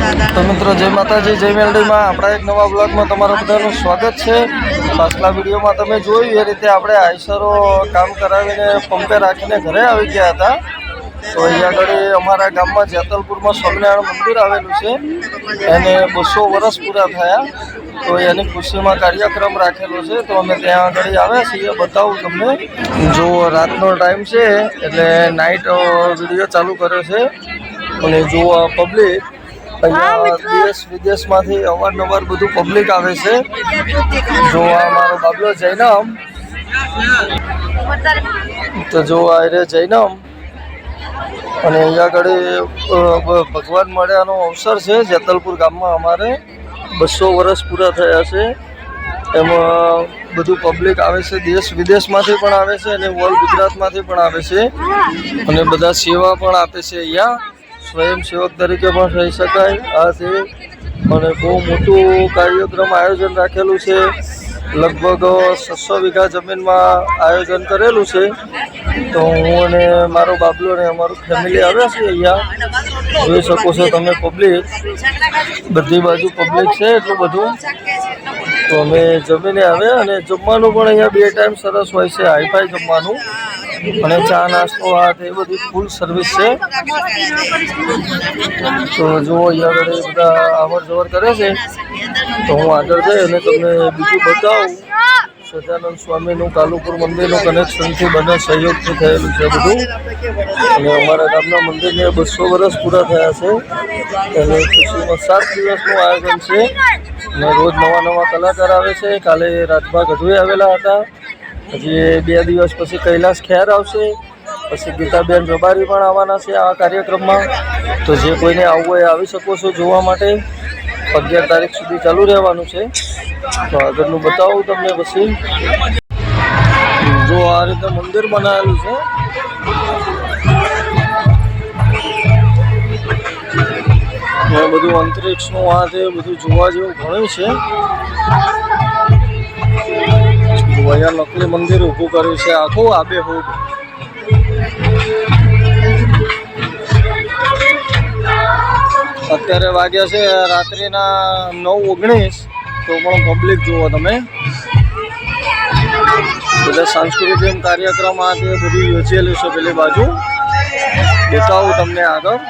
તો મિત્રો જય માતાજી, જય મેલડીમાં આપણા એક નવા બ્લોગમાં તમારા બધાનું સ્વાગત છે। પાછલા વિડીયોમાં તમે જોયું એ રીતે આપણે આઈસરો કામ કરાવીને પંપે રાખીને ઘરે આવી ગયા હતા। તો અહીંયા આગળ અમારા ગામમાં જેતલપુરમાં સ્વામિનારાયણ મંદિર આવેલું છે, એને 200 વર્ષ પૂરા થયા। તો એની ખુશીમાં કાર્યક્રમ રાખેલો છે, તો અમે ત્યાં આગળ આવ્યા છીએ। બતાવું તમને, જો રાતનો ટાઈમ છે એટલે નાઇટ વિડીયો ચાલુ કર્યો છે। અને જો પબ્લિક અહીંયા દેશ વિદેશમાંથી અવારનવાર બધું પબ્લિક આવે છે। જો આ મારો બાબલો જૈનમ, તો જો આ રે જૈનમ, અને અહીંયા આગળ ભગવાન મળ્યાનો અવસર છે। જેતલપુર ગામમાં અમારે 200 વર્ષ પૂરા થયા છે, એમાં બધું પબ્લિક આવે છે, દેશ વિદેશમાંથી પણ આવે છે અને ઓલ ગુજરાતમાંથી પણ આવે છે, અને બધા સેવા પણ આપે છે। અહીંયા સ્વયંસેવક તરીકે પણ રહી શકાય આ છે, અને બહુ મોટું કાર્યક્રમ આયોજન રાખેલું છે। લગભગ 600 વીઘા જમીનમાં આયોજન કરેલું છે। તો હું અને મારો બાબલો અને અમારું ફેમિલી આવ્યા છીએ। અહીંયા જોઈ શકો છો તમે, પબ્લિક બધી બાજુ પબ્લિક છે એટલું બધું। તો અમે જમીને આવ્યા, અને જમવાનું પણ અહીંયા 2 ટાઈમ સરસ હોય છે, હાઈફાઈ જમવાનું, અને ચા નાસ્તો આ એ બધી ફૂલ સર્વિસ છે। તો જુઓ અહીંયા આગળ બધા આવર જવર કરે છે। તો હું આગળ જઈ અને તમને બીજું બતાવું। સજાનંદ સ્વામીનું કાલુપુર મંદિરનું કનેક્શનથી બંને સહયોગથી થયેલું છે બધું, અને અમારા ગામના મંદિરને 200 વર્ષ પૂરા થયા છે, અને ખુશીમાં 7 દિવસનું આયોજન છે, અને રોજ નવા કલાકાર આવે છે। કાલે રાજભા ગઢવી આવેલા હતા, હજી 2 દિવસ પછી કૈલાસ ખેર આવશે, પછી ગીતાબેન રબારી પણ આવવાના છે આ કાર્યક્રમમાં। તો જે કોઈને આવવું હોય આવી શકો છો જોવા માટે। 11 તારીખ સુધી ચાલુ રહેવાનું છે। તો આગળનું બતાવું તમને પછી। જો આ રીતે મંદિર બનાવેલું છે, બધું અંતરિક્ષનું આ તે બધું જોવા જેવું ઘણું છે। અહીંયા નકલી મંદિર ઊભું કર્યું છે આખું આબેહૂબ। અત્યારે વાગ્યા છે રાત્રિના 9:19, તો પણ પબ્લિક જુઓ તમે, બધા સાંસ્કૃતિક કાર્યક્રમ આ તે બધું યોજેલું છે પેલી બાજુ। બતાવું તમને આગળ,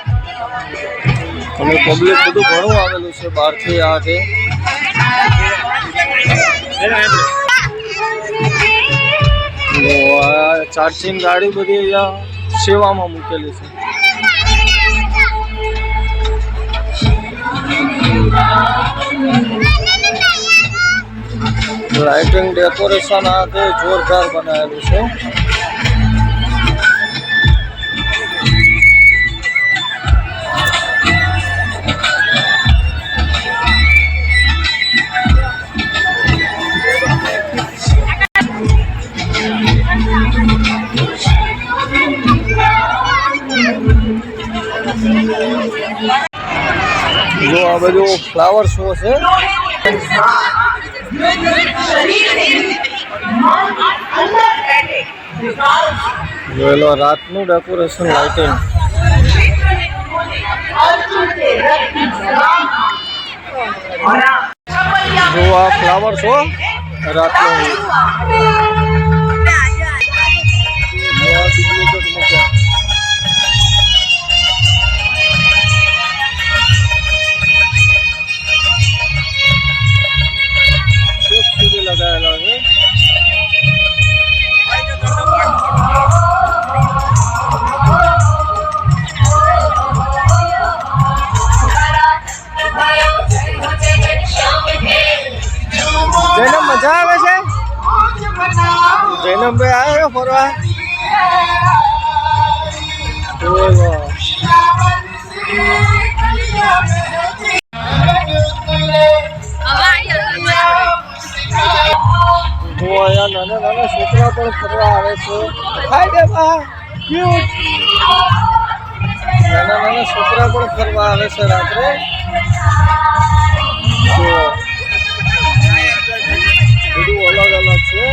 અને પબ્લિક બધું ઘણું આવેલું છે બહારથી આ તે। ચાર્જિંગ ગાડી બધી અહીંયા સેવામાં મૂકેલી છે। લાઇટિંગ ડેકોરેશન આ તે જોરદાર બનાવેલું છે। જો આ બધું ફ્લાવર શો છે। જોયેલો રાતનું ડેકોરેશન લાઇટિંગ, જો આ ફ્લાવર શો રાતનો। લગાવેલા છે। જૈનમ મજા આવે છે? જૈનમ ભાઈ આવ્યો ફરવા? જો અહીંયા નાના છોકરા પણ ફરવા આવે છે। નાના છોકરા પણ ફરવા આવે છે રાત્રે। બધું અલગ અલગ છે।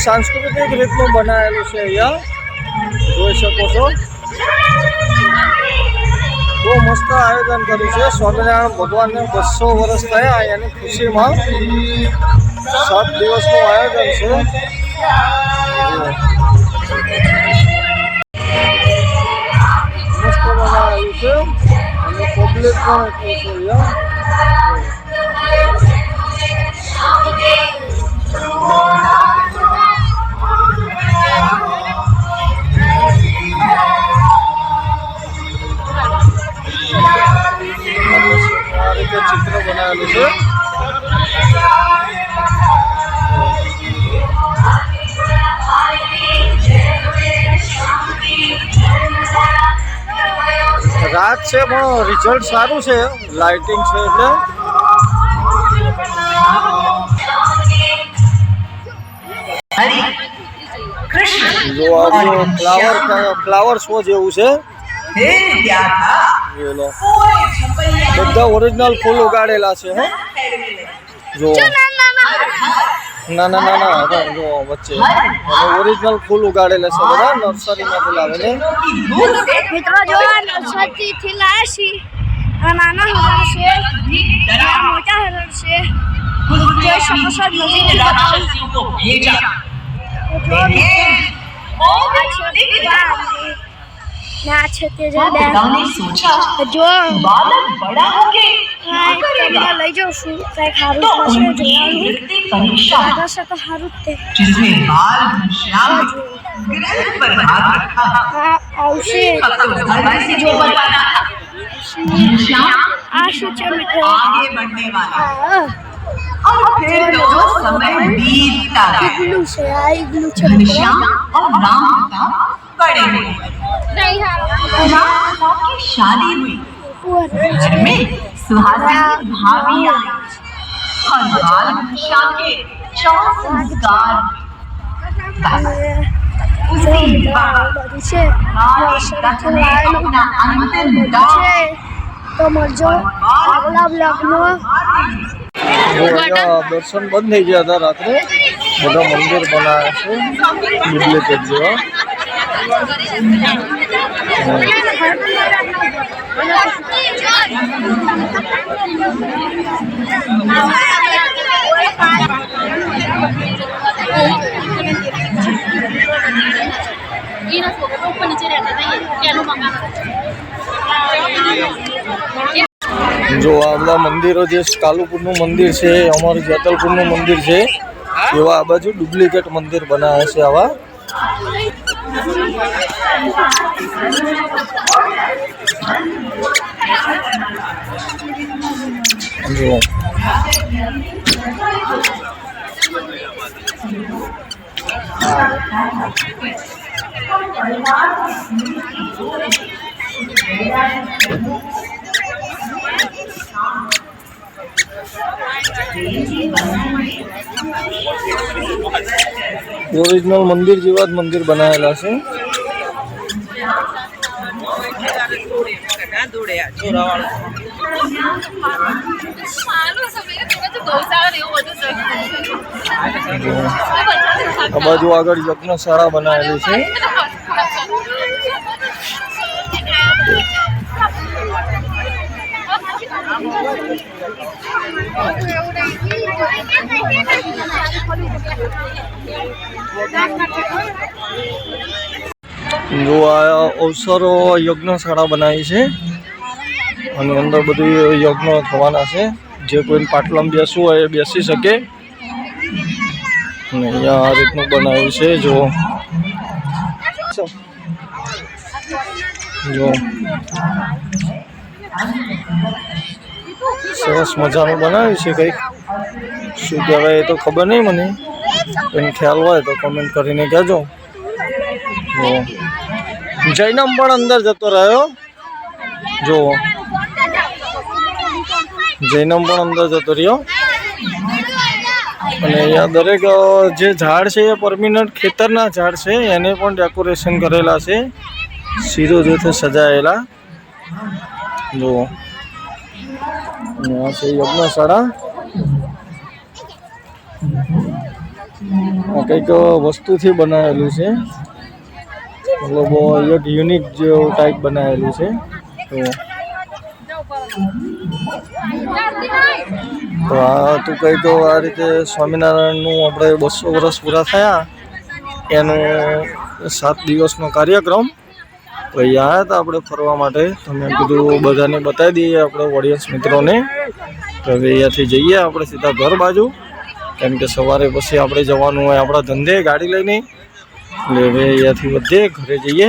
सांस्कृतिक રીતનું બનાવેલું છે અહીંયા જોઈ શકો છો બહુ મસ્ત આયોજન કર્યું છે સ્વામિનારાયણ ભગવાનને 200 વર્ષ થયા એની ખુશીમાં 7 દિવસનું આયોજન છે મસ્ત બનાવેલું છે અને પબ્લિક પણ એટલું છે અહીંયા चित्र बनावेलू है रात से रिजल्ट सारू है लाइटिंग से એટલે जो फ्लावर शो જેવું છે બધા ઓરિજિનલ ફૂલ ઉગાડેલા છે હે જો નાના નાના જો વચ્ચે ઓરિજિનલ ફૂલ ઉગાડેલા છે બધા નર્સરીમાંથી લાવીને મિત્રો જો નર્સરીથી લાયા છે આ નાના હરણ છે આ મોટા હરણ છે જે સમોસા નજીક રાક્ષસીઓ को भेजा ने सोचा जो बालक बड़ा होके करेगा लई जाओ शू काय खारू तो थशे उनकी नृत्य परीक्षा से तो हारू ते जिसमें बाल घनश्याम ग्रंथ पर हाथ रखा हां आवशे अब तो धरती से जो बनवाना घनश्याम आशु चे मित्र आगे बढ़ने वाला हां और फिर तो समय बीतता गया इग्लू से इग्लू चे घनश्याम और राम पिता बड़े हुए नहीं हां राम पिता की शादी हुई घर में सुहासिनी भाभी आई और बाल घनश्याम के 4 संस्कार उसी बाद अपना अंतिम दाव तो मरजो अगला ब्लॉग में दर्शन बंद થઈ ગયા હતા રાત્રે બધા મંદિર બનાવ્યા છે ડુપ્લિકેટ જેવા जो आ બધા મંદિરો જે કાલુપુરનું મંદિર છે અમારું જેતલપુરનું મંદિર છે એવા આ બાજુ ડુપ્લિકેટ મંદિર બનાવ્યા છે આવા જો ओरिजिनल मंदिर जेवा ज मंदिर बनावेला छे आ बाजू आगळ यज्ञशाळा बनावेली छे जो अवसरो यज्ञशाळा बनाई है अंदर बधु यज्ञ थवाना है जे कोई पाटलाम बेसवू होय बेसी सके अहींया आ रीतनु बनाव्युं छे जो सरस मजानुं बनाव्युं छे कंईक शुं कहेवाय तो खबर नहीं मने कोઈને ख्याल होय तो कमेंट करीने कहेजो जैनम पण अंदर जतो रह्यो जो जैनम पण अंदर जतो रह्यो અને અહીંયા દરેક જે ઝાડ છે એ પરમિનન્ટ ખેતરના ઝાડ છે એને પણ ડેકોરેશન કરેલા છે શીરો જોથે સજાયેલા જો આ છે યજ્ઞશાળા આ કંઈક વસ્તુથી બનાવેલું છે, મતલબ એક યુનિક જેવું ટાઈપ બનાવેલું છે. તો આ તું કંઈક આ રીતે સ્વામિનારાયણનું આપણે 200 વર્ષ પૂરા થયા એનું 7 દિવસનો કાર્યક્રમ. તો અહીંયા આવ્યા હતા આપણે ફરવા માટે. તો મેં કીધું બધાને બતાવી દઈએ આપણે ઓડિયન્સ મિત્રોને. તો હવે અહીંયાથી જઈએ આપણે સીધા ઘર બાજુ, કેમ કે સવારે પછી આપણે જવાનું હોય આપણા ધંધે ગાડી લઈને. એટલે હવે અહીંયાથી બધે ઘરે જઈએ.